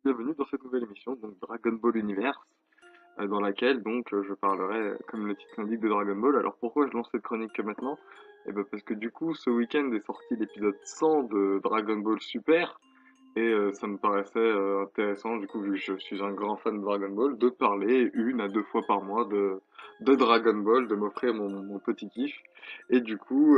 Bienvenue dans cette nouvelle émission, donc Dragon Ball Universe, dans laquelle je parlerai, comme le titre l'indique, de Dragon Ball. Alors pourquoi je lance cette chronique que maintenant? Eh ben parce que du coup, ce week-end est sorti l'épisode 100 de Dragon Ball Super, et ça me paraissait intéressant, du coup, vu que je suis un grand fan de Dragon Ball, de parler une à deux fois par mois de Dragon Ball, de m'offrir mon petit kiff. Et du coup,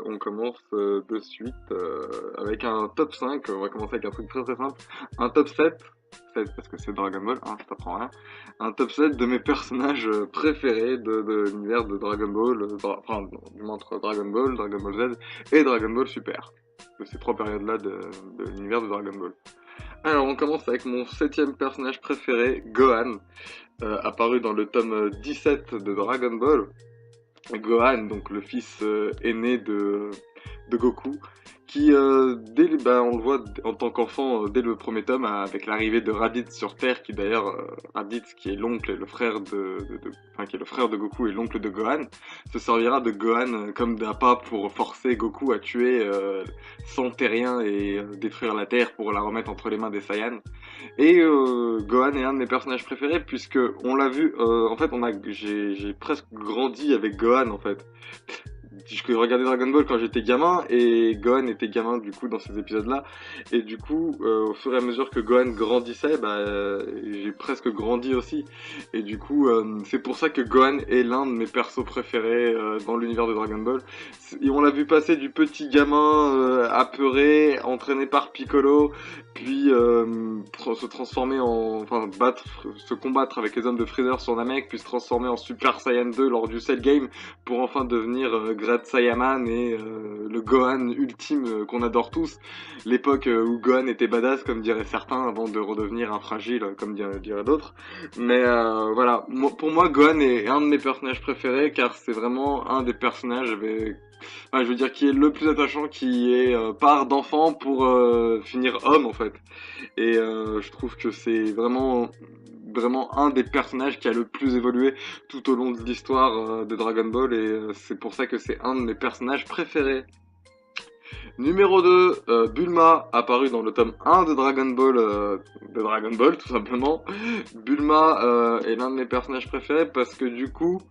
on commence de suite avec un top 5. On va commencer avec un truc très très simple. Un top 7 parce que c'est Dragon Ball, hein, je t'apprends rien. Un top 7 de mes personnages préférés de l'univers de Dragon Ball, enfin, du moins entre Dragon Ball, Dragon Ball Z et Dragon Ball Super de ces trois périodes-là de l'univers de Dragon Ball. Alors, on commence avec mon septième personnage préféré, Gohan, apparu dans le tome 17 de Dragon Ball. Gohan, donc le fils aîné de Goku, qui, on le voit en tant qu'enfant dès le premier tome, avec l'arrivée de Raditz sur Terre, qui d'ailleurs, Raditz, qui est l'oncle et le frère enfin, qui est le frère de Goku et l'oncle de Gohan, se servira de Gohan comme d'appât pour forcer Goku à tuer 100 terriens et détruire la Terre pour la remettre entre les mains des Saiyans. Et Gohan est un de mes personnages préférés puisque on l'a vu, en fait, j'ai presque grandi avec Gohan en fait. Je regardais Dragon Ball quand j'étais gamin et Gohan était gamin du coup dans ces épisodes-là. Et du coup, au fur et à mesure que Gohan grandissait, j'ai presque grandi aussi. Et du coup, c'est pour ça que Gohan est l'un de mes persos préférés dans l'univers de Dragon Ball. Et on l'a vu passer du petit gamin apeuré, entraîné par Piccolo, puis se transformer enfin se combattre avec les hommes de Freezer sur Namek, puis se transformer en Super Saiyan 2 lors du Cell Game pour enfin devenir Great Saiyaman et le Gohan ultime qu'on adore tous. L'époque où Gohan était badass, comme diraient certains, avant de redevenir infragile, comme diraient d'autres. Mais voilà, pour moi, Gohan est un de mes personnages préférés, car c'est vraiment un des personnages enfin, je veux dire, qui est le plus attachant, qui est part d'enfant pour finir homme, en fait. Et je trouve que c'est vraiment un des personnages qui a le plus évolué tout au long de l'histoire de Dragon Ball, et c'est pour ça que c'est un de mes personnages préférés. Numéro 2, Bulma, apparu dans le tome 1 de Dragon Ball, tout simplement. Bulma est l'un de mes personnages préférés parce que du coup,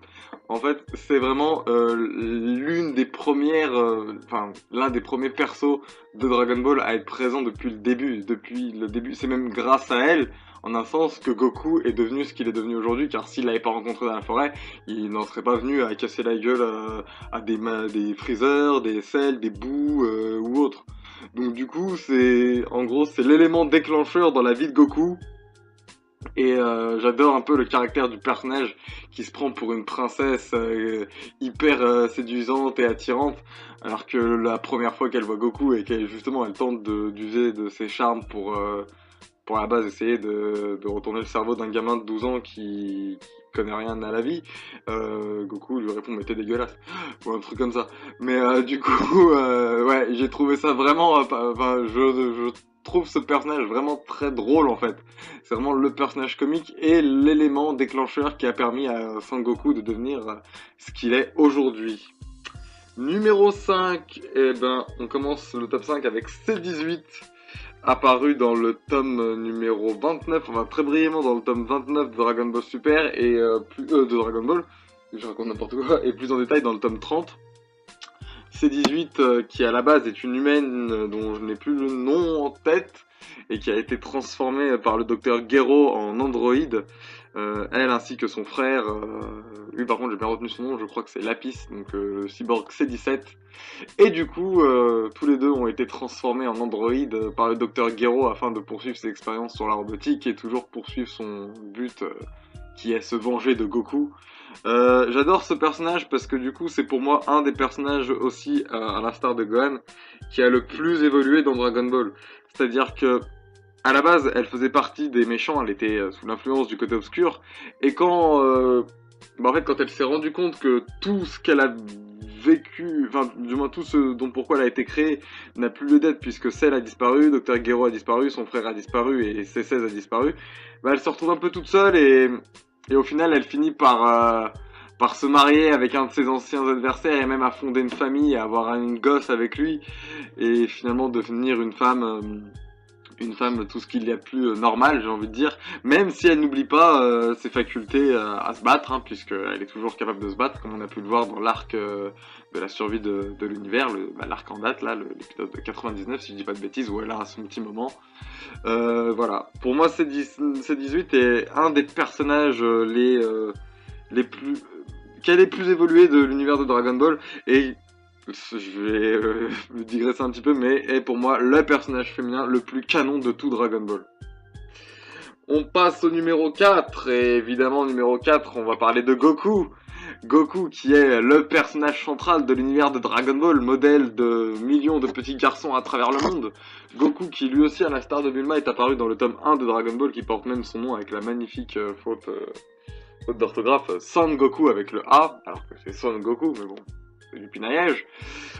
en fait, c'est vraiment l'une des premières, enfin, l'un des premiers persos de Dragon Ball à être présent depuis le début. Depuis le début, c'est même grâce à elle, en un sens, que Goku est devenu ce qu'il est devenu aujourd'hui, car s'il l'avait pas rencontré dans la forêt, il n'en serait pas venu à casser la gueule à des Freezer, des Cell, des Boo ou autres. Donc du coup, en gros, c'est l'élément déclencheur dans la vie de Goku. Et j'adore un peu le caractère du personnage qui se prend pour une princesse hyper séduisante et attirante, alors que la première fois qu'elle voit Goku et qu'elle justement elle tente d'user de ses charmes pour à la base essayer de retourner le cerveau d'un gamin de 12 ans qui connaît rien à la vie, Goku lui répond mais t'es dégueulasse ou un truc comme ça. Mais du coup ouais, j'ai trouvé ça vraiment enfin je trouve ce personnage vraiment très drôle en fait. C'est vraiment le personnage comique et l'élément déclencheur qui a permis à Son Goku de devenir ce qu'il est aujourd'hui. Numéro 5, eh ben, on commence le top 5 avec C18, apparu dans le tome numéro 29, enfin très brièvement dans le tome 29 de Dragon Ball Super et de Dragon Ball, je raconte n'importe quoi, et plus en détail dans le tome 30. C18 qui à la base est une humaine dont je n'ai plus le nom en tête et qui a été transformée par le docteur Gero en androïde, elle ainsi que son frère, lui par contre j'ai bien retenu son nom, je crois que c'est Lapis, donc le cyborg C17, et du coup tous les deux ont été transformés en androïdes par le docteur Gero afin de poursuivre ses expériences sur la robotique et toujours poursuivre son but qui est se venger de Goku. J'adore ce personnage parce que du coup c'est pour moi un des personnages aussi, à l'instar de Gohan, qui a le plus évolué dans Dragon Ball. C'est-à-dire que à la base elle faisait partie des méchants, elle était sous l'influence du côté obscur, et en fait quand elle s'est rendue compte que tout ce qu'elle a vécu, enfin du moins tout ce dont pourquoi elle a été créée n'a plus lieu d'être puisque Cell a disparu, Dr Gero a disparu, son frère a disparu et C16 a disparu, elle se retrouve un peu toute seule et au final, elle finit par se marier avec un de ses anciens adversaires et même à fonder une famille et avoir une gosse avec lui et finalement devenir une femme tout ce qu'il y a de plus normal, j'ai envie de dire, même si elle n'oublie pas ses facultés à se battre, hein, puisqu'elle est toujours capable de se battre, comme on a pu le voir dans l'arc de la survie de l'univers, l'arc en date, là, l'épisode 99, si je dis pas de bêtises, où elle a son petit moment. Voilà, pour moi C18 est un des personnages les plus... qui a les plus évolués de l'univers de Dragon Ball, et je vais me digresser un petit peu, mais est pour moi le personnage féminin le plus canon de tout Dragon Ball. On passe au numéro 4, et évidemment numéro 4, on va parler de Goku. Goku qui est le personnage central de l'univers de Dragon Ball, modèle de millions de petits garçons à travers le monde. Goku qui lui aussi à la star de Bulma est apparu dans le tome 1 de Dragon Ball qui porte même son nom avec la magnifique faute d'orthographe Son Goku avec le A, alors que c'est Son Goku, mais bon, c'est du pinaillage.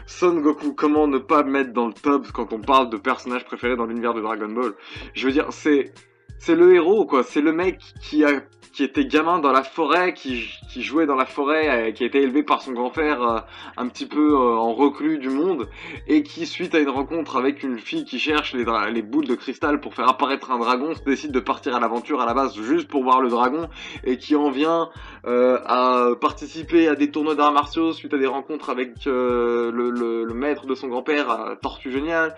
Son Goku, comment ne pas mettre dans le top quand on parle de personnage préféré dans l'univers de Dragon Ball? Je veux dire, c'est le héros, quoi. C'est le mec qui était gamin dans la forêt, qui jouait dans la forêt, qui a été élevé par son grand-père un petit peu en reclus du monde, et qui, suite à une rencontre avec une fille qui cherche les boules de cristal pour faire apparaître un dragon, décide de partir à l'aventure à la base juste pour voir le dragon, et qui en vient à participer à des tournois d'arts martiaux suite à des rencontres avec le maître de son grand-père, Tortue Géniale.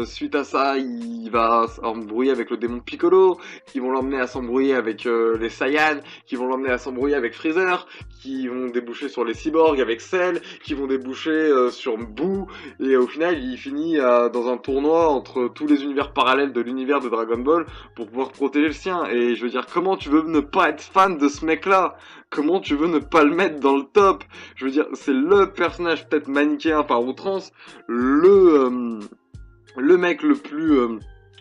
Suite à ça, il va s'embrouiller avec le démon Piccolo, qui vont l'emmener à s'embrouiller avec les Saiyans, qui vont l'emmener à s'embrouiller avec Freezer, qui vont déboucher sur les cyborgs avec Cell, qui vont déboucher sur Boo, et au final il finit dans un tournoi entre tous les univers parallèles de l'univers de Dragon Ball pour pouvoir protéger le sien. Et je veux dire, comment tu veux ne pas être fan de ce mec là? Comment tu veux ne pas le mettre dans le top? Je veux dire, c'est le personnage peut-être manichéen par outrance, le mec le plus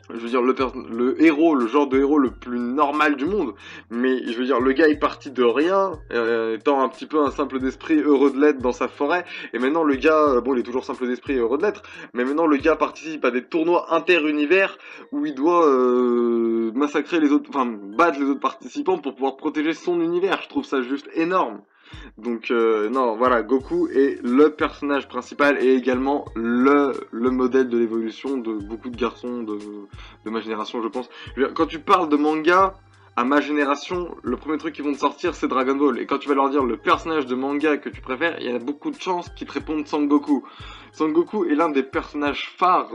je veux dire, le héros, le genre de héros le plus normal du monde. Mais je veux dire, le gars est parti de rien, étant un petit peu un simple d'esprit heureux de l'être dans sa forêt. Et maintenant, le gars, bon, il est toujours simple d'esprit et heureux de l'être, mais maintenant, le gars participe à des tournois inter-univers où il doit massacrer les autres, enfin, battre les autres participants pour pouvoir protéger son univers. Je trouve ça juste énorme. Donc non, voilà, Goku est le personnage principal et également le modèle de l'évolution de beaucoup de garçons de ma génération, je pense. Quand tu parles de manga, à ma génération, le premier truc qu'ils vont te sortir, c'est Dragon Ball. Et quand tu vas leur dire le personnage de manga que tu préfères, il y a beaucoup de chances qu'ils te répondent Son Goku. Son Goku est l'un des personnages phares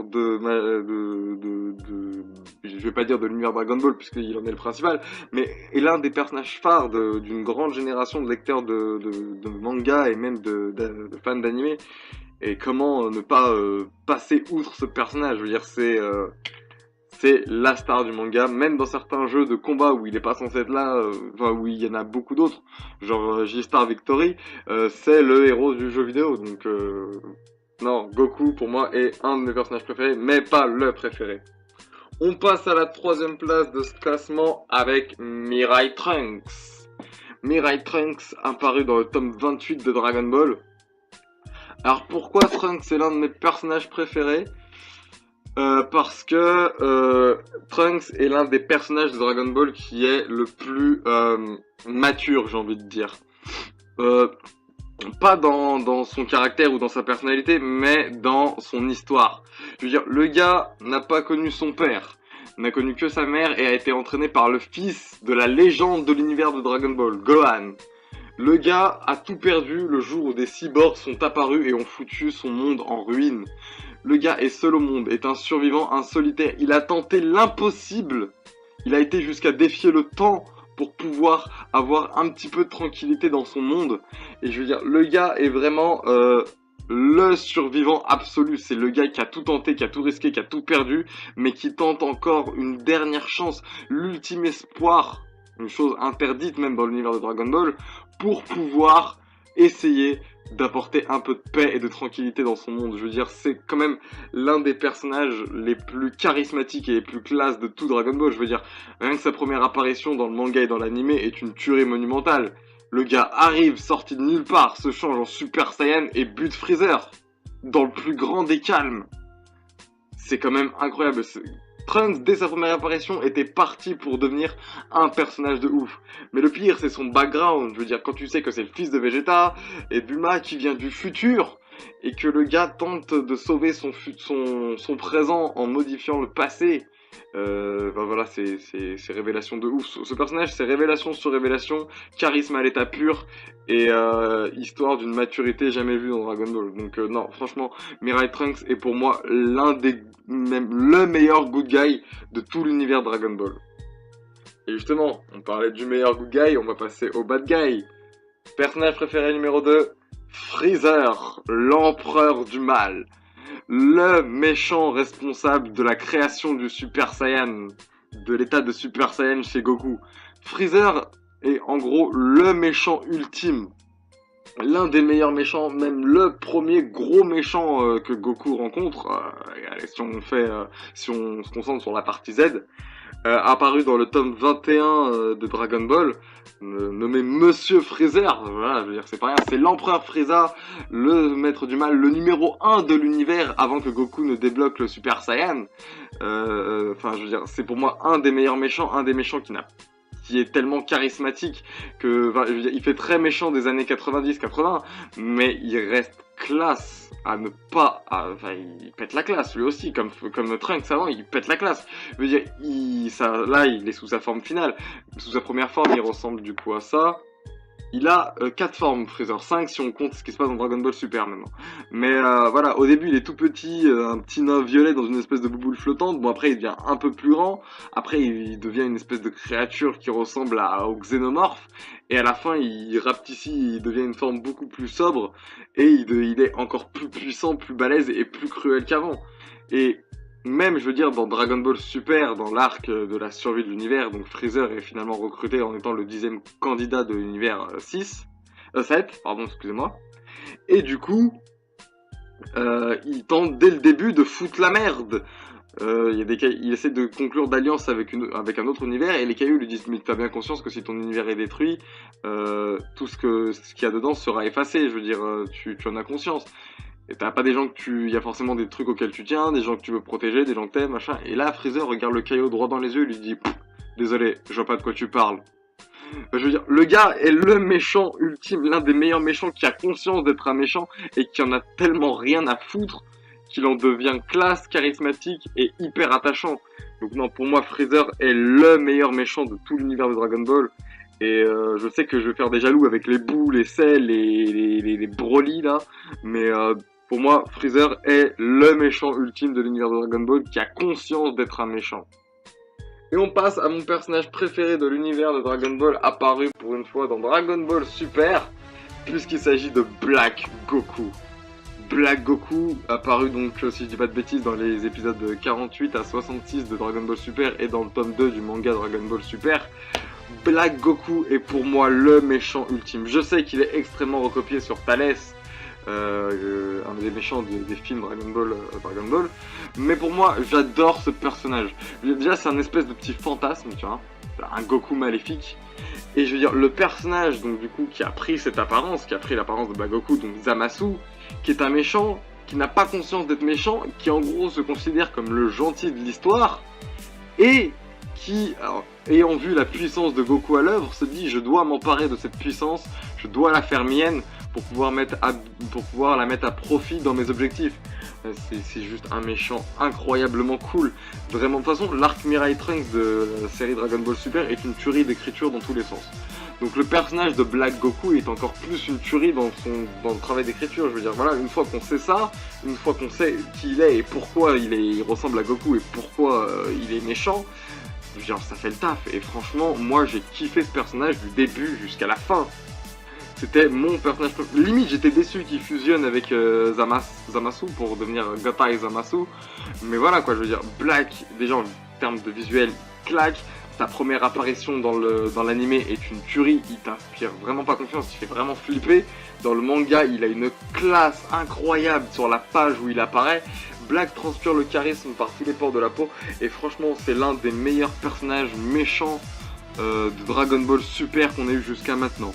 je vais pas dire de l'univers Dragon Ball puisqu'il en est le principal, mais est l'un des personnages phares d'une grande génération de lecteurs de manga et même de fans d'anime. Et comment ne pas passer outre ce personnage? Je veux dire, c'est la star du manga, même dans certains jeux de combat où il est pas censé être là, enfin où il y en a beaucoup d'autres, genre J-Star Victory, c'est le héros du jeu vidéo, donc non, Goku pour moi est un de mes personnages préférés, mais pas le préféré. On passe à la troisième place de ce classement avec Mirai Trunks. Mirai Trunks apparu dans le tome 28 de Dragon Ball. Alors pourquoi Trunks est l'un de mes personnages préférés? Parce que Trunks est l'un des personnages de Dragon Ball qui est le plus mature, j'ai envie de dire. Pas dans son caractère ou dans sa personnalité, mais dans son histoire. Je veux dire, le gars n'a pas connu son père, n'a connu que sa mère et a été entraîné par le fils de la légende de l'univers de Dragon Ball, Gohan. Le gars a tout perdu le jour où des cyborgs sont apparus et ont foutu son monde en ruine. Le gars est seul au monde, est un survivant, un solitaire. Il a tenté l'impossible. Il a été jusqu'à défier le temps pour pouvoir avoir un petit peu de tranquillité dans son monde. Et je veux dire, le gars est vraiment le survivant absolu. C'est le gars qui a tout tenté, qui a tout risqué, qui a tout perdu, mais qui tente encore une dernière chance, l'ultime espoir, une chose interdite même dans l'univers de Dragon Ball, pour pouvoir essayer d'apporter un peu de paix et de tranquillité dans son monde. Je veux dire, c'est quand même l'un des personnages les plus charismatiques et les plus classes de tout Dragon Ball. Je veux dire, rien que sa première apparition dans le manga et dans l'anime est une tuerie monumentale. Le gars arrive, sorti de nulle part, se change en Super Saiyan et bute Freezer. Dans le plus grand des calmes. C'est quand même incroyable. Trunks, dès sa première apparition, était parti pour devenir un personnage de ouf. Mais le pire, c'est son background. Je veux dire, quand tu sais que c'est le fils de Vegeta et Bulma qui vient du futur, et que le gars tente de sauver son présent en modifiant le passé, Bah voilà, c'est révélation de ouf. Ce personnage, c'est révélation sur révélation, charisme à l'état pur, et histoire d'une maturité jamais vue dans Dragon Ball. Donc non, franchement, Mirai Trunks est pour moi même le meilleur good guy de tout l'univers Dragon Ball. Et justement, on parlait du meilleur good guy, on va passer au bad guy. Personnage préféré numéro 2, Freezer, l'empereur du mal. Le méchant responsable de la création du Super Saiyan, de l'état de Super Saiyan chez Goku. Freezer est en gros le méchant ultime. L'un des meilleurs méchants, même le premier gros méchant que Goku rencontre, si on se concentre sur la partie Z, apparu dans le tome 21 de Dragon Ball, nommé Monsieur Freezer, voilà, je veux dire, c'est pas rien, c'est l'empereur Frieza, le maître du mal, le numéro 1 de l'univers avant que Goku ne débloque le Super Saiyan. Enfin, je veux dire, c'est pour moi un des meilleurs méchants, un des méchants qui est tellement charismatique que, enfin, je veux dire, il fait très méchant des années 90-80, mais il reste classe à ne pas, enfin, il pète la classe lui aussi, comme Trunks avant, il pète la classe. Je veux dire, là, il est sous sa forme finale. Sous sa première forme, il ressemble du coup à ça. Il a 4 formes, Freezer, 5 si on compte ce qui se passe dans Dragon Ball Super maintenant. Mais voilà, au début il est tout petit, un petit nain violet dans une espèce de bouboule flottante. Bon après il devient un peu plus grand, après il devient une espèce de créature qui ressemble au xénomorphe. Et à la fin il rapetissit, il devient une forme beaucoup plus sobre. Et il est encore plus puissant, plus balèze et plus cruel qu'avant. Et même, je veux dire, dans Dragon Ball Super, dans l'arc de la survie de l'univers, donc Freezer est finalement recruté en étant le 10e candidat de l'univers 7, pardon, excusez-moi. Et du coup, il tente dès le début de foutre la merde. Il essaie de conclure d'alliance avec un autre univers, et les cailloux lui disent, mais t'as bien conscience que si ton univers est détruit, tout ce qu'il y a dedans sera effacé, je veux dire, tu en as conscience. Et t'as pas des gens il y a forcément des trucs auxquels tu tiens, des gens que tu veux protéger, des gens que t'aimes, machin. Et là, Freezer regarde le caillou droit dans les yeux et lui dit, désolé, je vois pas de quoi tu parles. Je veux dire, le gars est le méchant ultime, l'un des meilleurs méchants qui a conscience d'être un méchant et qui en a tellement rien à foutre qu'il en devient classe, charismatique et hyper attachant. Donc non, pour moi, Freezer est le meilleur méchant de tout l'univers de Dragon Ball. Et je sais que je vais faire des jaloux avec les Boo, les Cell, les Broly là, mais pour moi, Freezer est le méchant ultime de l'univers de Dragon Ball qui a conscience d'être un méchant. Et on passe à mon personnage préféré de l'univers de Dragon Ball, apparu pour une fois dans Dragon Ball Super, puisqu'il s'agit de Black Goku. Black Goku, apparu donc, si je dis pas de bêtises, dans les épisodes 48 à 66 de Dragon Ball Super et dans le tome 2 du manga Dragon Ball Super. Black Goku est pour moi le méchant ultime. Je sais qu'il est extrêmement recopié sur Thalès, un des méchants des films Dragon Ball, mais pour moi, j'adore ce personnage. Déjà, c'est un espèce de petit fantasme, tu vois, un Goku maléfique. Et je veux dire, le personnage, donc du coup, qui a pris cette apparence, qui a pris l'apparence de Black Goku, donc Zamasu, qui est un méchant, qui n'a pas conscience d'être méchant, qui en gros se considère comme le gentil de l'histoire, et qui, alors, ayant vu la puissance de Goku à l'œuvre, se dit, je dois m'emparer de cette puissance, je dois la faire mienne, pour pouvoir la mettre à profit dans mes objectifs. C'est juste un méchant incroyablement cool. Vraiment, de toute façon, l'arc Mirai Trunks de la série Dragon Ball Super est une tuerie d'écriture dans tous les sens. Donc le personnage de Black Goku est encore plus une tuerie dans le travail d'écriture. Je veux dire, voilà, une fois qu'on sait ça, une fois qu'on sait qui il est et pourquoi il ressemble à Goku et pourquoi il est méchant, je veux dire, ça fait le taf. Et franchement, moi j'ai kiffé ce personnage du début jusqu'à la fin. C'était mon personnage préféré. Limite, j'étais déçu qu'il fusionne avec Zamasu pour devenir Gotai Zamasu. Mais voilà quoi, je veux dire, Black, déjà en termes de visuel, claque. Sa première apparition dans l'animé est une tuerie, il t'inspire vraiment pas confiance, il fait vraiment flipper. Dans le manga, il a une classe incroyable sur la page où il apparaît. Black transpire le charisme par tous les pores de la peau. Et franchement, c'est l'un des meilleurs personnages méchants de Dragon Ball Super qu'on ait eu jusqu'à maintenant.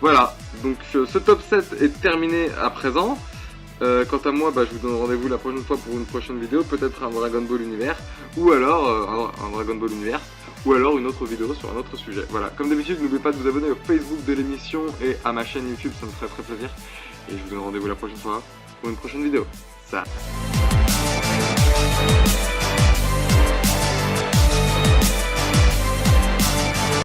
Voilà, donc ce top 7 est terminé à présent. Quant à moi, je vous donne rendez-vous la prochaine fois pour une prochaine vidéo, peut-être un Dragon Ball Univers, ou alors un Dragon Ball Univers, ou alors une autre vidéo sur un autre sujet. Voilà, comme d'habitude, n'oubliez pas de vous abonner au Facebook de l'émission et à ma chaîne YouTube, ça me ferait très plaisir. Et je vous donne rendez-vous la prochaine fois pour une prochaine vidéo. Salut.